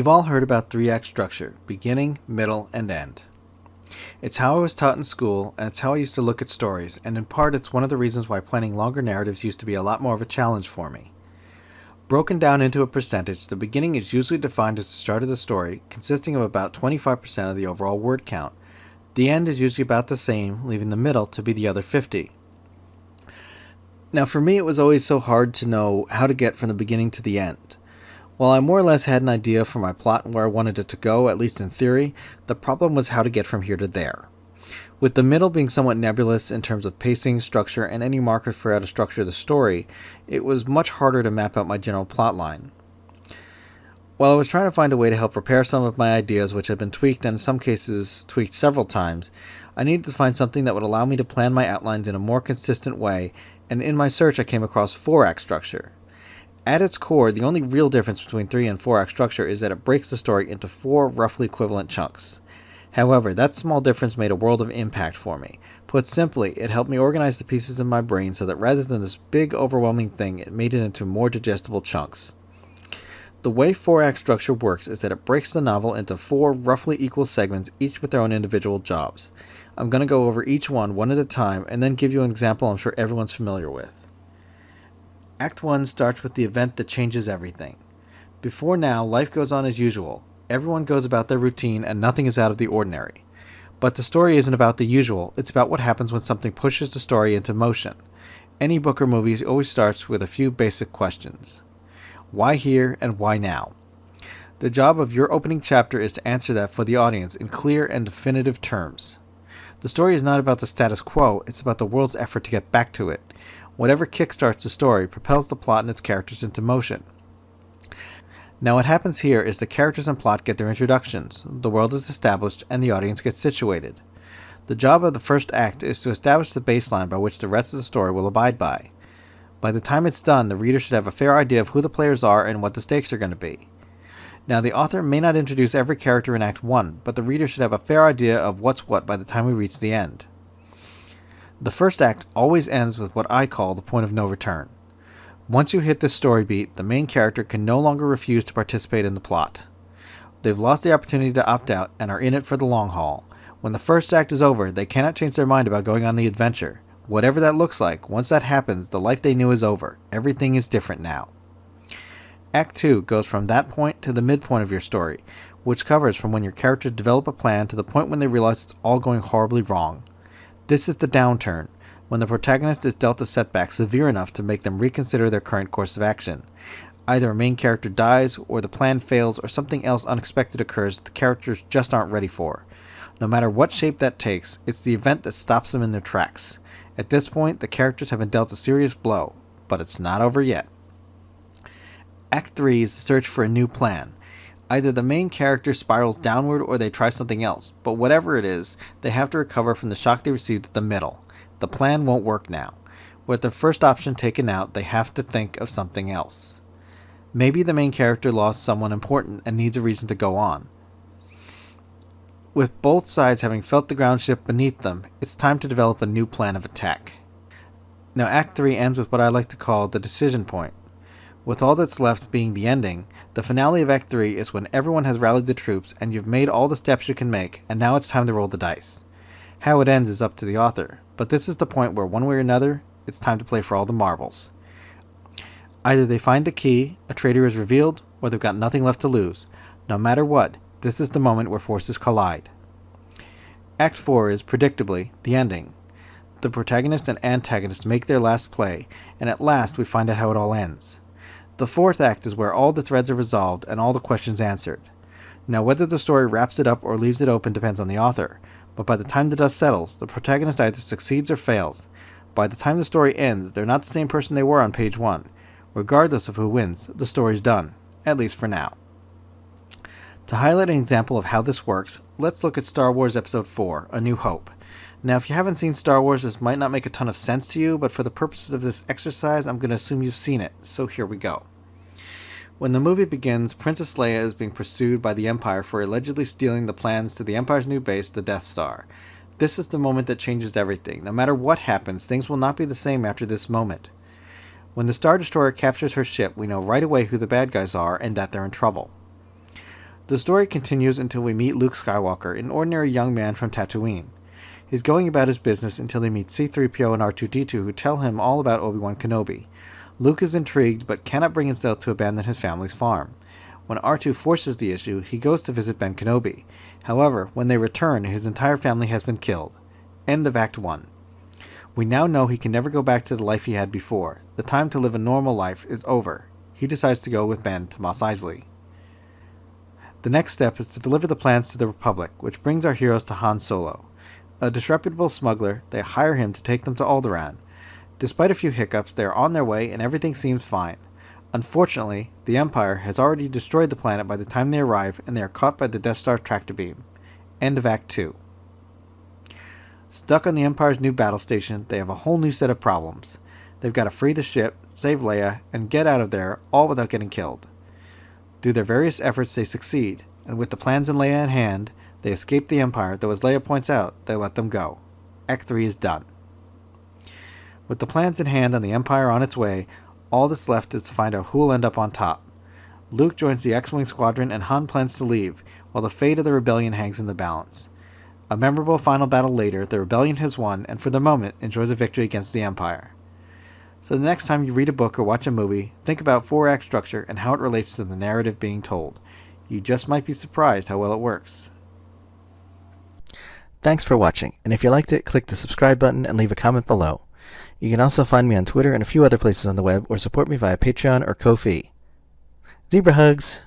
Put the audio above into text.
You've all heard about three-act structure, beginning, middle, and end. It's how I was taught in school, and it's how I used to look at stories, and in part it's one of the reasons why planning longer narratives used to be a lot more of a challenge for me. Broken down into a percentage, the beginning is usually defined as the start of the story, consisting of about 25% of the overall word count. The end is usually about the same, leaving the middle to be the other 50. Now for me it was always so hard to know how to get from the beginning to the end. While I more or less had an idea for my plot and where I wanted it to go, at least in theory, the problem was how to get from here to there. With the middle being somewhat nebulous in terms of pacing, structure, and any markers for how to structure the story, it was much harder to map out my general plot line. While I was trying to find a way to help prepare some of my ideas, which had been tweaked and in some cases tweaked several times, I needed to find something that would allow me to plan my outlines in a more consistent way, and in my search I came across 4-act structure. At its core, the only real difference between 3 and 4-act structure is that it breaks the story into 4 roughly equivalent chunks. However, that small difference made a world of impact for me. Put simply, it helped me organize the pieces in my brain so that rather than this big overwhelming thing, it made it into more digestible chunks. The way 4-act structure works is that it breaks the novel into 4 roughly equal segments, each with their own individual jobs. I'm going to go over each one at a time, and then give you an example I'm sure everyone's familiar with. Act 1 starts with the event that changes everything. Before now, life goes on as usual. Everyone goes about their routine and nothing is out of the ordinary. But the story isn't about the usual, it's about what happens when something pushes the story into motion. Any book or movie always starts with a few basic questions. Why here and why now? The job of your opening chapter is to answer that for the audience in clear and definitive terms. The story is not about the status quo, it's about the world's effort to get back to it. Whatever kickstarts the story propels the plot and its characters into motion. Now what happens here is the characters and plot get their introductions, the world is established, and the audience gets situated. The job of the first act is to establish the baseline by which the rest of the story will abide by. By the time it's done, the reader should have a fair idea of who the players are and what the stakes are going to be. Now the author may not introduce every character in Act 1, but the reader should have a fair idea of what's what by the time we reach the end. The first act always ends with what I call the point of no return. Once you hit this story beat, the main character can no longer refuse to participate in the plot. They've lost the opportunity to opt out and are in it for the long haul. When the first act is over, they cannot change their mind about going on the adventure. Whatever that looks like, once that happens, the life they knew is over. Everything is different now. Act 2 goes from that point to the midpoint of your story, which covers from when your characters develop a plan to the point when they realize it's all going horribly wrong. This is the downturn, when the protagonist is dealt a setback severe enough to make them reconsider their current course of action. Either a main character dies, or the plan fails, or something else unexpected occurs that the characters just aren't ready for. No matter what shape that takes, it's the event that stops them in their tracks. At this point, the characters have been dealt a serious blow, but it's not over yet. Act 3 is the search for a new plan. Either the main character spirals downward or they try something else, but whatever it is, they have to recover from the shock they received at the middle. The plan won't work now. With the first option taken out, they have to think of something else. Maybe the main character lost someone important and needs a reason to go on. With both sides having felt the ground shift beneath them, it's time to develop a new plan of attack. Now Act 3 ends with what I like to call the decision point. With all that's left being the ending, the finale of Act 3 is when everyone has rallied the troops and you've made all the steps you can make, and now it's time to roll the dice. How it ends is up to the author, but this is the point where one way or another, it's time to play for all the marbles. Either they find the key, a traitor is revealed, or they've got nothing left to lose. No matter what, this is the moment where forces collide. Act 4 is, predictably, the ending. The protagonist and antagonist make their last play, and at last we find out how it all ends. The fourth act is where all the threads are resolved and all the questions answered. Now whether the story wraps it up or leaves it open depends on the author, but by the time the dust settles, the protagonist either succeeds or fails. By the time the story ends, they're not the same person they were on page 1. Regardless of who wins, the story's done, at least for now. To highlight an example of how this works, let's look at Star Wars Episode 4, A New Hope. Now if you haven't seen Star Wars, this might not make a ton of sense to you, but for the purposes of this exercise, I'm going to assume you've seen it, so here we go. When the movie begins, Princess Leia is being pursued by the Empire for allegedly stealing the plans to the Empire's new base, the Death Star. This is the moment that changes everything. No matter what happens, things will not be the same after this moment. When the Star Destroyer captures her ship, we know right away who the bad guys are and that they're in trouble. The story continues until we meet Luke Skywalker, an ordinary young man from Tatooine. He's going about his business until he meets C-3PO and R2-D2, who tell him all about Obi-Wan Kenobi. Luke is intrigued, but cannot bring himself to abandon his family's farm. When R2 forces the issue, he goes to visit Ben Kenobi. However, when they return, his entire family has been killed. End of Act 1. We now know he can never go back to the life he had before. The time to live a normal life is over. He decides to go with Ben to Mos Eisley. The next step is to deliver the plans to the Republic, which brings our heroes to Han Solo. A disreputable smuggler, they hire him to take them to Alderaan. Despite a few hiccups, they are on their way and everything seems fine. Unfortunately, the Empire has already destroyed the planet by the time they arrive, and they are caught by the Death Star tractor beam. End of Act 2. Stuck on the Empire's new battle station, they have a whole new set of problems. They've got to free the ship, save Leia, and get out of there, all without getting killed. Through their various efforts, they succeed, and with the plans in Leia in hand, they escape the Empire, though as Leia points out, they let them go. Act 3 is done. With the plans in hand and the Empire on its way, all that's left is to find out who will end up on top. Luke joins the X-Wing squadron and Han plans to leave, while the fate of the rebellion hangs in the balance. A memorable final battle later, the rebellion has won and for the moment enjoys a victory against the Empire. So the next time you read a book or watch a movie, think about 4-act structure and how it relates to the narrative being told. You just might be surprised how well it works. Thanks for watching, and if you liked it, click the subscribe button and leave a comment below. You can also find me on Twitter and a few other places on the web, or support me via Patreon or Ko-fi. Zebra hugs!